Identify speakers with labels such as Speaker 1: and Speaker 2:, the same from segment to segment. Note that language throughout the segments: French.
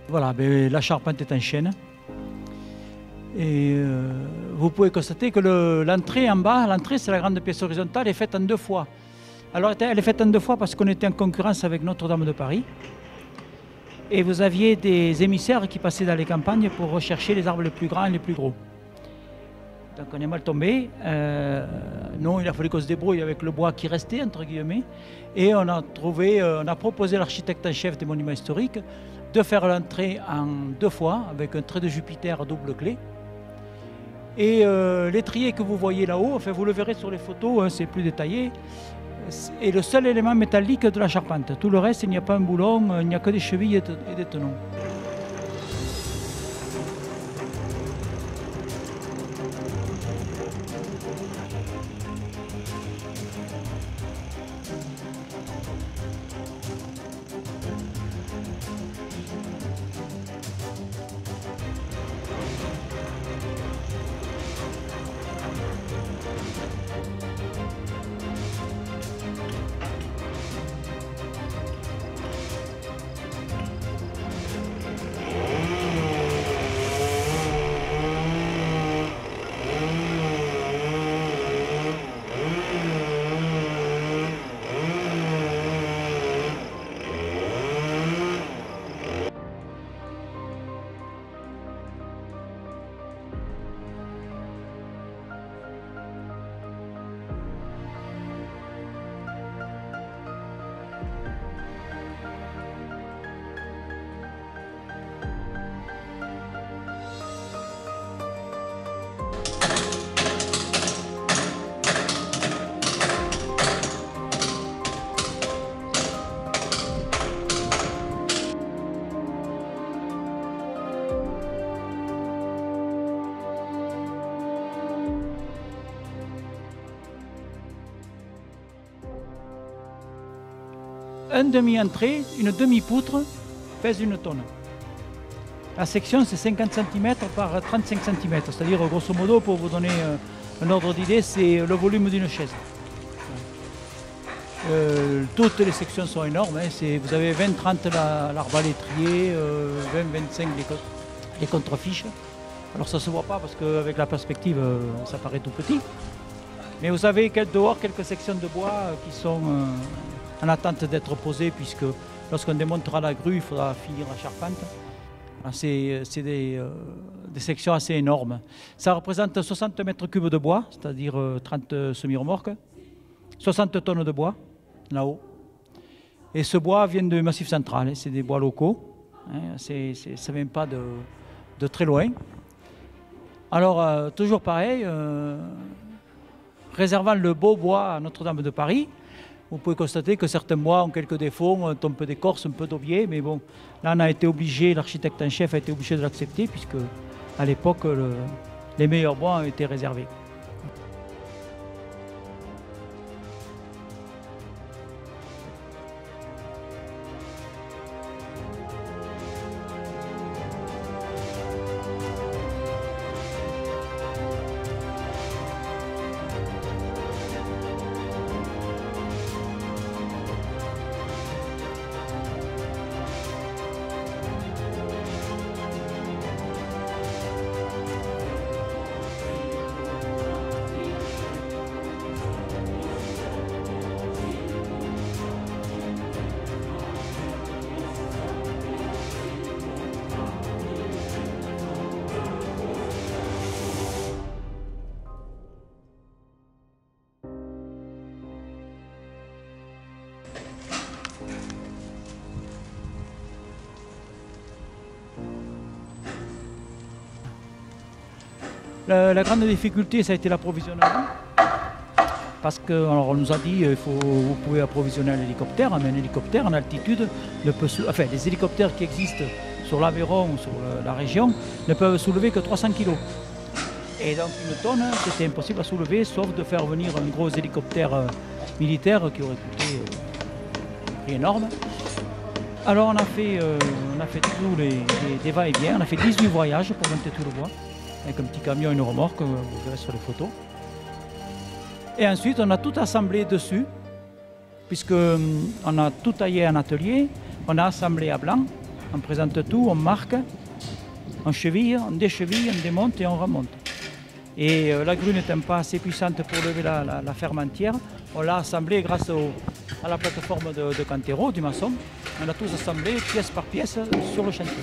Speaker 1: Voilà, ben, la charpente est en chêne. Et vous pouvez constater que l'entrée en bas, l'entrée c'est la grande pièce horizontale, est faite en 2 fois. Alors elle est faite en 2 fois parce qu'on était en concurrence avec Notre-Dame de Paris. Et vous aviez des émissaires qui passaient dans les campagnes pour rechercher les arbres les plus grands et les plus gros. Donc on est mal tombé. Non, il a fallu qu'on se débrouille avec le bois qui restait, entre guillemets. Et on a proposé à l'architecte en chef des monuments historiques de faire l'entrée en 2 fois avec un trait de Jupiter à double clé. Et l'étrier que vous voyez là-haut, enfin vous le verrez sur les photos, hein, c'est plus détaillé, est le seul élément métallique de la charpente. Tout le reste, il n'y a pas un boulon, il n'y a que des chevilles et des tenons. Un demi-entrée, une demi-poutre, pèse 1 tonne. La section, c'est 50 cm par 35 cm, c'est-à-dire, grosso modo, pour vous donner un ordre d'idée, c'est le volume d'une chaise. Toutes les sections sont énormes, hein, vous avez 20-30 l'arbalétrier, 20-25 les contrefiches. Alors ça ne se voit pas parce qu'avec la perspective, ça paraît tout petit. Mais vous avez dehors quelques sections de bois qui sont en attente d'être posées, puisque lorsqu'on démontera la grue, il faudra finir la charpente. C'est des sections assez énormes. Ça représente 60 mètres cubes de bois, c'est-à-dire 30 semi-remorques, 60 tonnes de bois, là-haut. Et ce bois vient du Massif central, hein, c'est des bois locaux, hein, ça ne vient pas de très loin. Alors, toujours pareil, réservant le beau bois à Notre-Dame de Paris, vous pouvez constater que certains bois ont quelques défauts, ont un peu d'écorce, un peu d'aubier, mais bon, là on a été obligé, l'architecte en chef a été obligé de l'accepter, puisque à l'époque, les meilleurs bois ont été réservés. La grande difficulté, ça a été l'approvisionnement. Parce qu'on nous a dit vous pouvez approvisionner un hélicoptère, mais un hélicoptère en altitude ne peut enfin les hélicoptères qui existent sur l'Aveyron ou sur la région ne peuvent soulever que 300 kg. Et donc 1 tonne, c'était impossible à soulever, sauf de faire venir un gros hélicoptère militaire qui aurait coûté un prix énorme. Alors on a fait tous des va-et-vient, on a fait 18 voyages pour monter tout le bois, avec un petit camion et une remorque, vous verrez sur les photos. Et ensuite on a tout assemblé dessus, puisqu'on a tout taillé en atelier, on a assemblé à blanc, On présente tout, on marque, on cheville, on décheville, on démonte et on remonte. Et la grue n'étant pas assez puissante pour lever la ferme entière, on l'a assemblée grâce à la plateforme de Cantero, du maçon. On a tous assemblé pièce par pièce sur le chantier.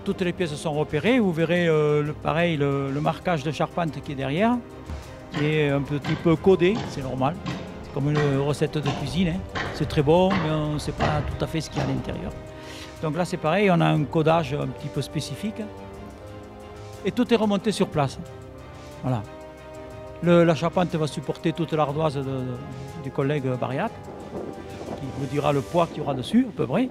Speaker 1: Toutes les pièces sont repérées, vous verrez pareil le marquage de charpente qui est derrière, qui est un petit peu codé, c'est normal, c'est comme une recette de cuisine, hein. C'est très bon, mais on ne sait pas tout à fait ce qu'il y a à l'intérieur. Donc là c'est pareil, on a un codage un petit peu spécifique, et tout est remonté sur place. Voilà. La charpente va supporter toute l'ardoise du collègue Bariat, qui vous dira le poids qu'il y aura dessus, à peu près.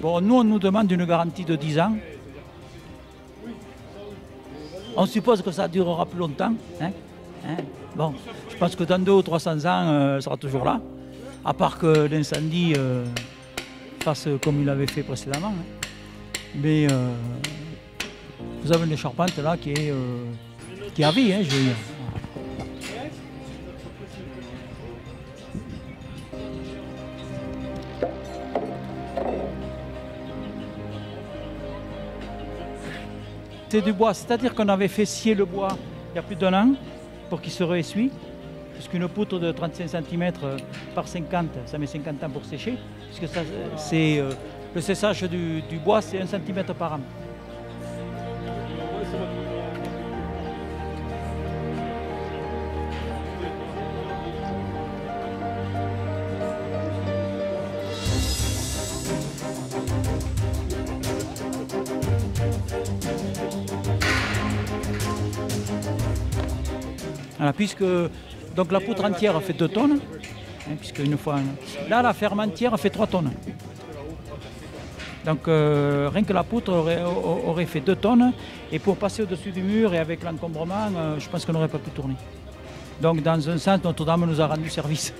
Speaker 1: Bon, nous, on nous demande une garantie de 10 ans. On suppose que ça durera plus longtemps. Hein. Bon, je pense que dans 200 ou 300 ans, elle sera toujours là. À part que l'incendie fasse comme il avait fait précédemment. Hein. Mais vous avez une charpente là qui est à vie, hein, je veux dire. C'est du bois, c'est-à-dire qu'on avait fait scier le bois il y a plus d'1 an pour qu'il se réessuie. Parce qu'une poutre de 35 cm par 50, ça met 50 ans pour sécher. Puisque le séchage du bois, c'est 1 cm par an. Voilà, puisque donc la poutre entière fait 2 tonnes, hein, puisque une fois là la ferme entière fait 3 tonnes. Donc rien que la poutre aurait fait 2 tonnes, et pour passer au-dessus du mur et avec l'encombrement, je pense qu'on n'aurait pas pu tourner. Donc dans un sens, Notre-Dame nous a rendu service.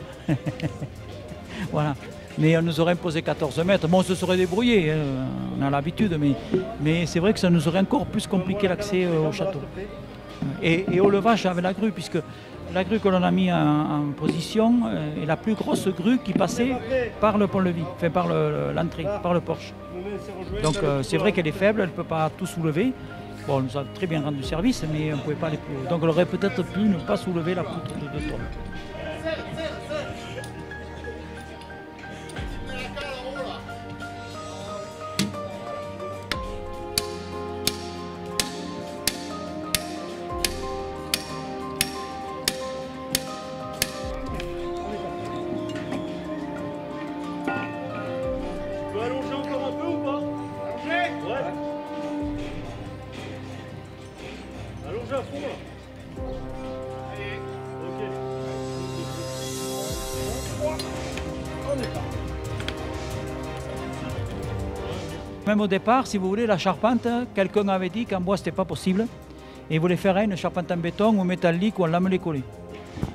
Speaker 1: Voilà. Mais on nous aurait imposé 14 mètres. Bon, on se serait débrouillé, hein, on a l'habitude, mais c'est vrai que ça nous aurait encore plus compliqué l'accès au château. Et au levage avec la grue, puisque la grue que l'on a mis en position est la plus grosse grue qui passait par le pont-levis, enfin par l'entrée, par le porche. Donc c'est vrai qu'elle est faible, elle ne peut pas tout soulever. Bon, on nous a très bien rendu service, mais on ne pouvait pas aller plus haut. Donc on aurait peut-être pu ne pas soulever la poutre de 2 tonnes. Même au départ, si vous voulez, la charpente, quelqu'un avait dit qu'en bois, ce n'était pas possible. Et il voulait faire une charpente en béton ou métallique ou en lamelé collé.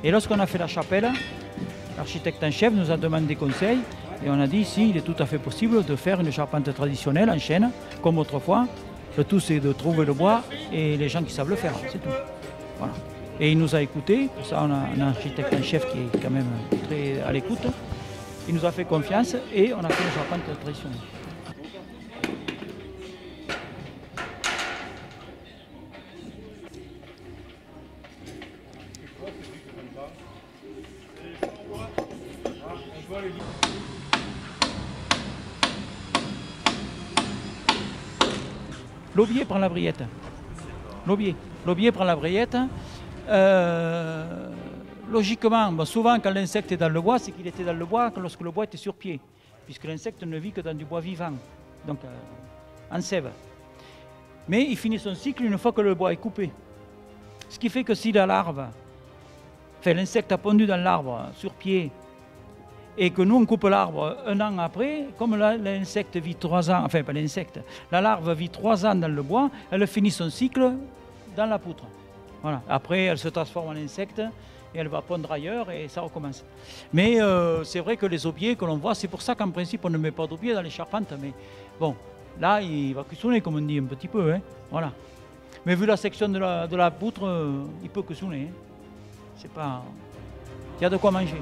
Speaker 1: Et lorsqu'on a fait la chapelle, l'architecte en chef nous a demandé conseil. Et on a dit, si, il est tout à fait possible de faire une charpente traditionnelle en chêne, comme autrefois. Le tout, c'est de trouver le bois et les gens qui savent le faire, c'est tout. Voilà. Et il nous a écoutés. Pour ça, on a un architecte en chef qui est quand même très à l'écoute. Il nous a fait confiance et on a fait une charpente traditionnelle. L'aubier prend la briette. L'aubier prend la briette. Logiquement, bon, souvent quand l'insecte est dans le bois, c'est qu'il était dans le bois lorsque le bois était sur pied, puisque l'insecte ne vit que dans du bois vivant, donc en sève. Mais il finit son cycle une fois que le bois est coupé. Ce qui fait que si la larve, enfin l'insecte a pondu dans l'arbre sur pied, et que nous on coupe l'arbre un an après, comme l'insecte vit 3 ans, enfin pas l'insecte, la larve vit 3 ans dans le bois, elle finit son cycle dans la poutre. Voilà. Après, elle se transforme en insecte et elle va pondre ailleurs et ça recommence. Mais c'est vrai que les aubiers que l'on voit, c'est pour ça qu'en principe on ne met pas d'aubier dans les charpentes. Mais bon, là il va cuissonner comme on dit un petit peu. Hein. Voilà. Mais vu la section de la poutre, il peut cuissonner. Hein. C'est pas... Il y a de quoi manger.